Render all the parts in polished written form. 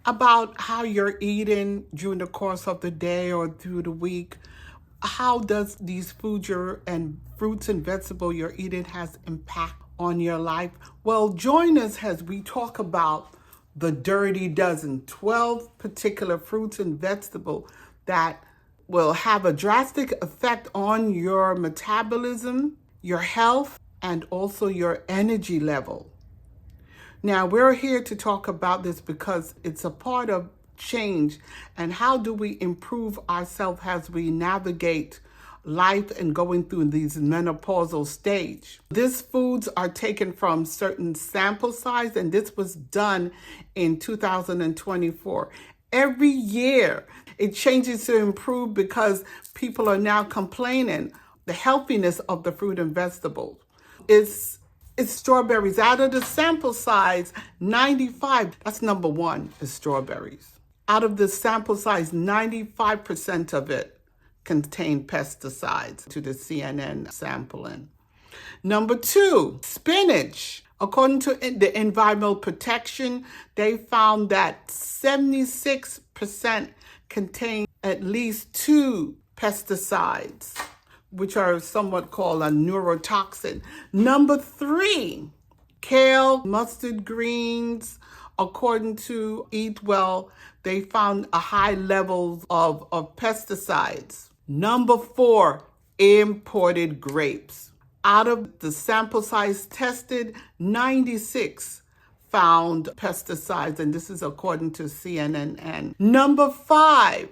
about how you're eating during the course of the day or through the week. How does these foods and fruits and vegetables you're eating has impact on your life? Well, join us as we talk about the dirty dozen, 12 particular fruits and vegetables that will have a drastic effect on your metabolism, your health, and also your energy level. Now, we're here to talk about this because it's a part of change, and how do we improve ourselves as we navigate life and going through these menopausal stage. These foods are taken from certain sample size, and this was done in 2024. Every year it changes to improve because people are now complaining the healthiness of the fruit and vegetables. It's strawberries. Out of the sample size, 95, that's number one, is strawberries. Out of the sample size, 95% of it contained pesticides to the CNN sampling. Number two, spinach. According to the Environmental Protection, they found that 76% contain at least 2 pesticides, which are somewhat called a neurotoxin. Number 3, kale, mustard greens. According to Eat Well, they found a high level of pesticides. Number 4, imported grapes. Out of the sample size tested, 96 found pesticides, and this is according to CNN. Number 5,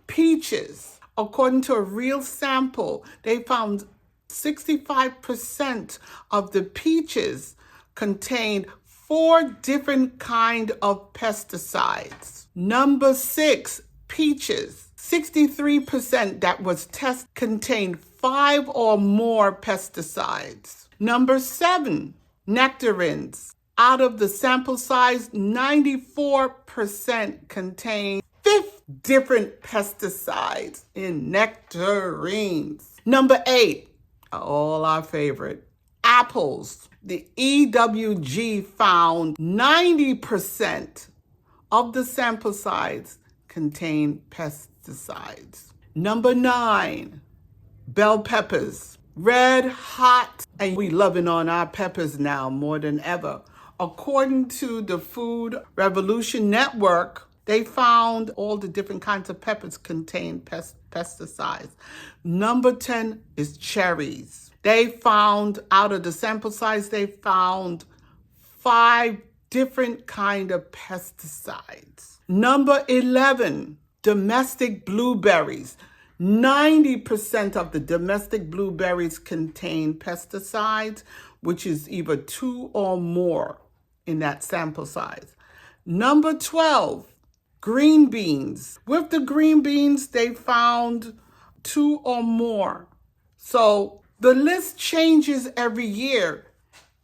peaches. According to a real sample, they found 65% of the peaches contained 4 different kinds of pesticides. Number 6, peaches. 63% that was tested contained 5 or more pesticides. Number 7, nectarines. Out of the sample size, 94% contained 5 different pesticides in nectarines. Number 8, all our favorite, apples. The EWG found 90% of the sample size contain pesticides. Number 9, bell peppers. Red, hot, and we loving on our peppers now more than ever. According to the Food Revolution Network, they found all the different kinds of peppers contain pesticides. Number 10 is cherries. They found, out of the sample size, they found 5 different kinds of pesticides. Number 11, domestic blueberries. 90% of the domestic blueberries contain pesticides, which is either 2 or more in that sample size. Number 12, green beans. With the green beans, they found 2 or more. So the list changes every year.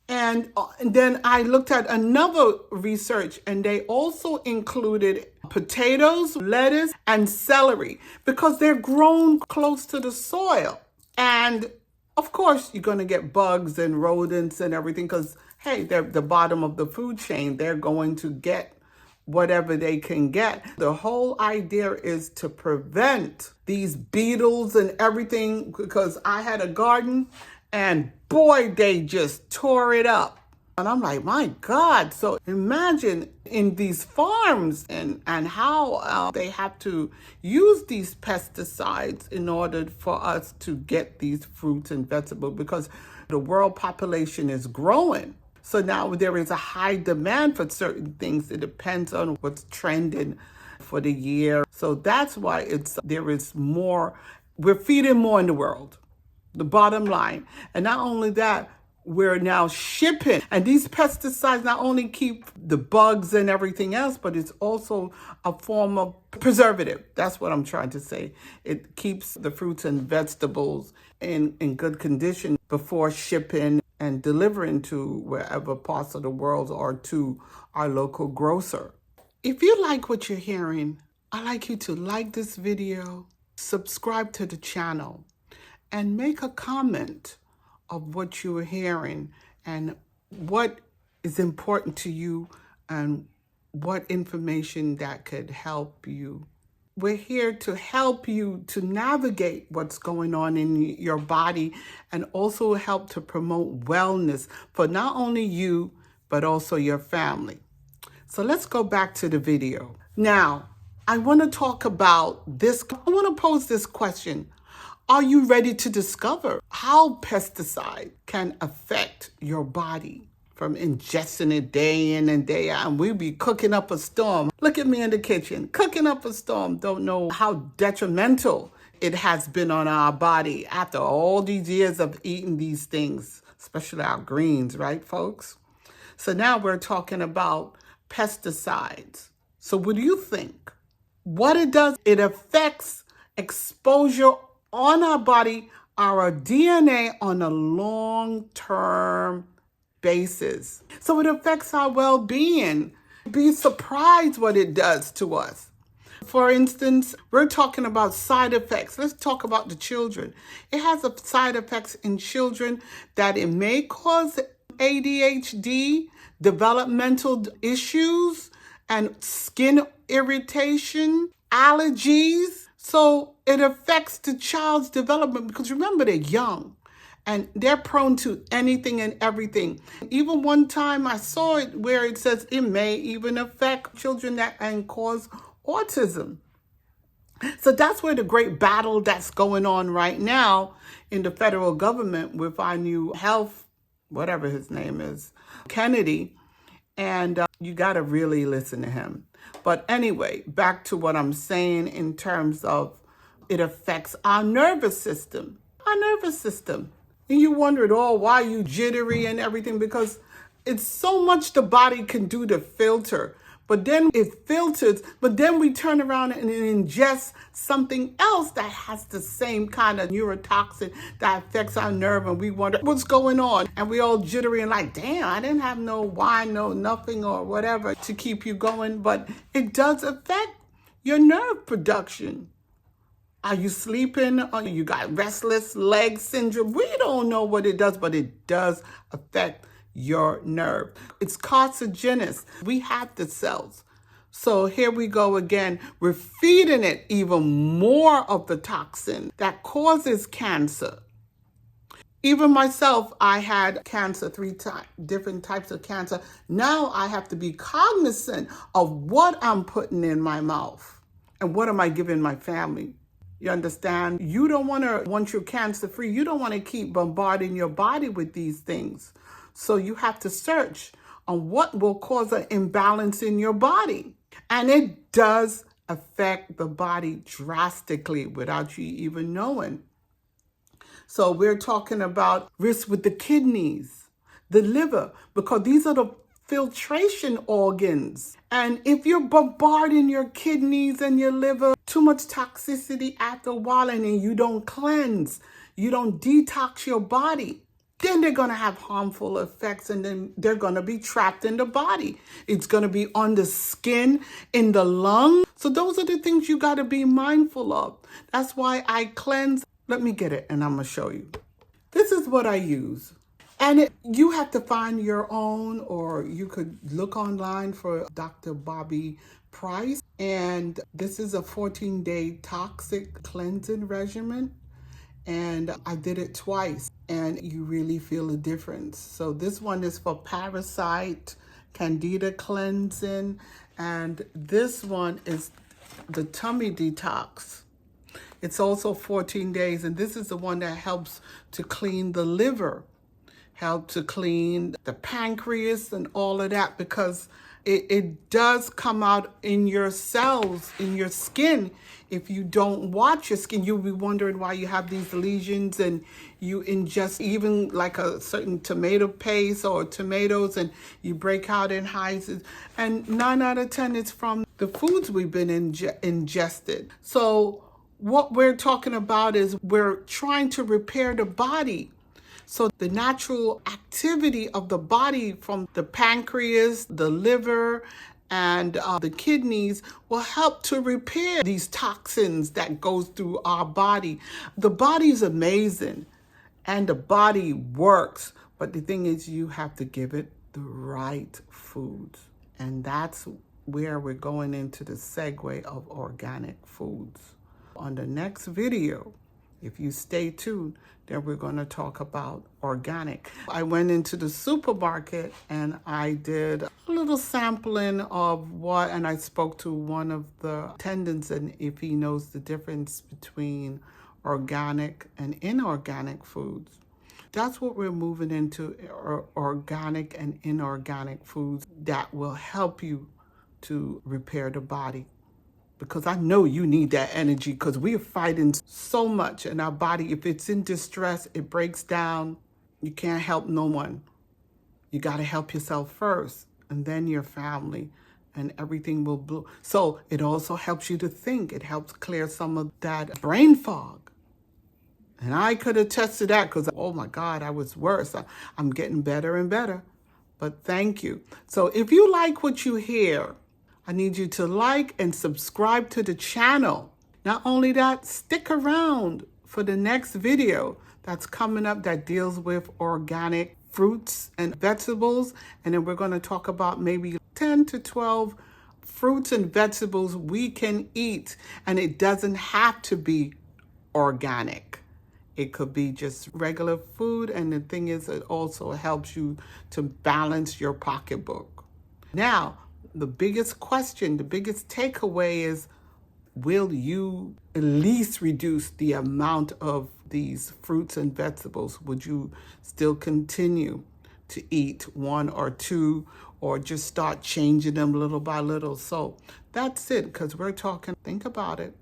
And then I looked at another research, and they also included potatoes, lettuce, and celery because they're grown close to the soil. And of course, you're going to get bugs and rodents and everything because, hey, they're the bottom of the food chain. They're going to get whatever they can get. The whole idea is to prevent these beetles and everything, because I had a garden and boy, they just tore it up. And I'm like, my God. So imagine in these farms and how they have to use these pesticides in order for us to get these fruits and vegetables, because the world population is growing. So now there is a high demand for certain things. It depends on what's trending for the year. So that's why there is more. We're feeding more in the world. The bottom line. And not only that, we're now shipping. And these pesticides not only keep the bugs and everything else, but it's also a form of preservative. That's what I'm trying to say. It keeps the fruits and vegetables in good condition before shipping and delivering to wherever parts of the world or to our local grocer. If you like what you're hearing, I'd like you to like this video, subscribe to the channel, and make a comment of what you are hearing and what is important to you and what information that could help you. We're here to help you to navigate what's going on in your body and also help to promote wellness for not only you, but also your family. So let's go back to the video. Now, I want to talk about this. I want to pose this question. Are you ready to discover how pesticide can affect your body? From ingesting it day in and day out, and we be cooking up a storm. Look at me in the kitchen, cooking up a storm. Don't know how detrimental it has been on our body after all these years of eating these things, especially our greens, right, folks? So now we're talking about pesticides. So what do you think? What it does, it affects exposure on our body, our DNA on a long-term basis. So it affects our well-being. Be surprised what it does to us. For instance, we're talking about side effects. Let's talk about the children. It has a side effects in children that it may cause ADHD, developmental issues, and skin irritation, allergies. So it affects the child's development because remember, they're young and they're prone to anything and everything. Even one time I saw it where it says it may even affect children and cause autism. So that's where the great battle that's going on right now in the federal government with our new health, whatever his name is, Kennedy. And you got to really listen to him. But anyway, back to what I'm saying in terms of it affects our nervous system. Our nervous system. And you wondered, oh, why are you jittery and everything? Because it's so much the body can do to filter. But then it filters, but then we turn around and ingest something else that has the same kind of neurotoxin that affects our nerve, and we wonder what's going on. And we all jittery and like, damn, I didn't have no wine, no nothing or whatever to keep you going. But it does affect your nerve production. Are you sleeping? Or you got restless leg syndrome? We don't know what it does, but it does affect your nerve. It's carcinogenous. We have the cells. So here we go again. We're feeding it even more of the toxin that causes cancer. Even myself, I had cancer 3 times, different types of cancer. Now I have to be cognizant of what I'm putting in my mouth and what am I giving my family. You understand? You don't want to, once you're cancer free, you don't want to keep bombarding your body with these things. So you have to search on what will cause an imbalance in your body. And it does affect the body drastically without you even knowing. So we're talking about risk with the kidneys, the liver, because these are the filtration organs. And if you're bombarding your kidneys and your liver, too much toxicity after a while, and then you don't cleanse, you don't detox your body, then they're going to have harmful effects, and then they're going to be trapped in the body. It's going to be on the skin, in the lung. So those are the things you got to be mindful of. That's why I cleanse. Let me get it, and I'm going to show you. This is what I use. And you have to find your own, or you could look online for Dr. Bobby Price. And this is a 14-day toxic cleansing regimen. And I did it twice, and you really feel a difference. So this one is for parasite, candida cleansing, and this one is the tummy detox. It's also 14 days, and this is the one that helps to clean the liver, help to clean the pancreas and all of that, because it does come out in your cells, in your skin. If you don't watch your skin, you'll be wondering why you have these lesions, and you ingest even like a certain tomato paste or tomatoes, and you break out in hives. And 9 out of 10 is from the foods we've been ingested. So what we're talking about is we're trying to repair the body. So the natural activity of the body from the pancreas, the liver, and the kidneys will help to repair these toxins that goes through our body. The body's amazing and the body works, but the thing is you have to give it the right foods. And that's where we're going into the segue of organic foods. On the next video, if you stay tuned, then we're going to talk about organic. I went into the supermarket and I did a little sampling of and I spoke to one of the attendants, and if he knows the difference between organic and inorganic foods. That's what we're moving into, organic and inorganic foods that will help you to repair the body. Because I know you need that energy, because we're fighting so much in our body. If it's in distress, it breaks down. You can't help no one. You got to help yourself first, and then your family, and everything will bloom. So it also helps you to think. It helps clear some of that brain fog. And I could attest to that, because, oh my God, I was worse. I'm getting better and better. But thank you. So if you like what you hear, I need you to like and subscribe to the channel. Not only that, stick around for the next video that's coming up that deals with organic fruits and vegetables. And then we're going to talk about maybe 10 to 12 fruits and vegetables we can eat. And it doesn't have to be organic. It could be just regular food. And the thing is, it also helps you to balance your pocketbook. Now, the biggest question, the biggest takeaway is, will you at least reduce the amount of these fruits and vegetables? Would you still continue to eat one or two, or just start changing them little by little? So that's it, because we're talking, think about it.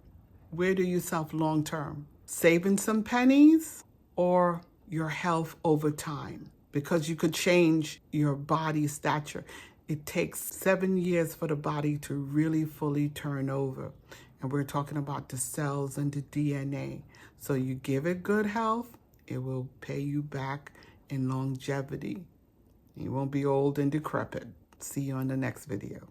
Where do you self long term? Saving some pennies or your health over time? Because you could change your body stature. It takes 7 years for the body to really fully turn over. And we're talking about the cells and the DNA. So you give it good health, it will pay you back in longevity. You won't be old and decrepit. See you on the next video.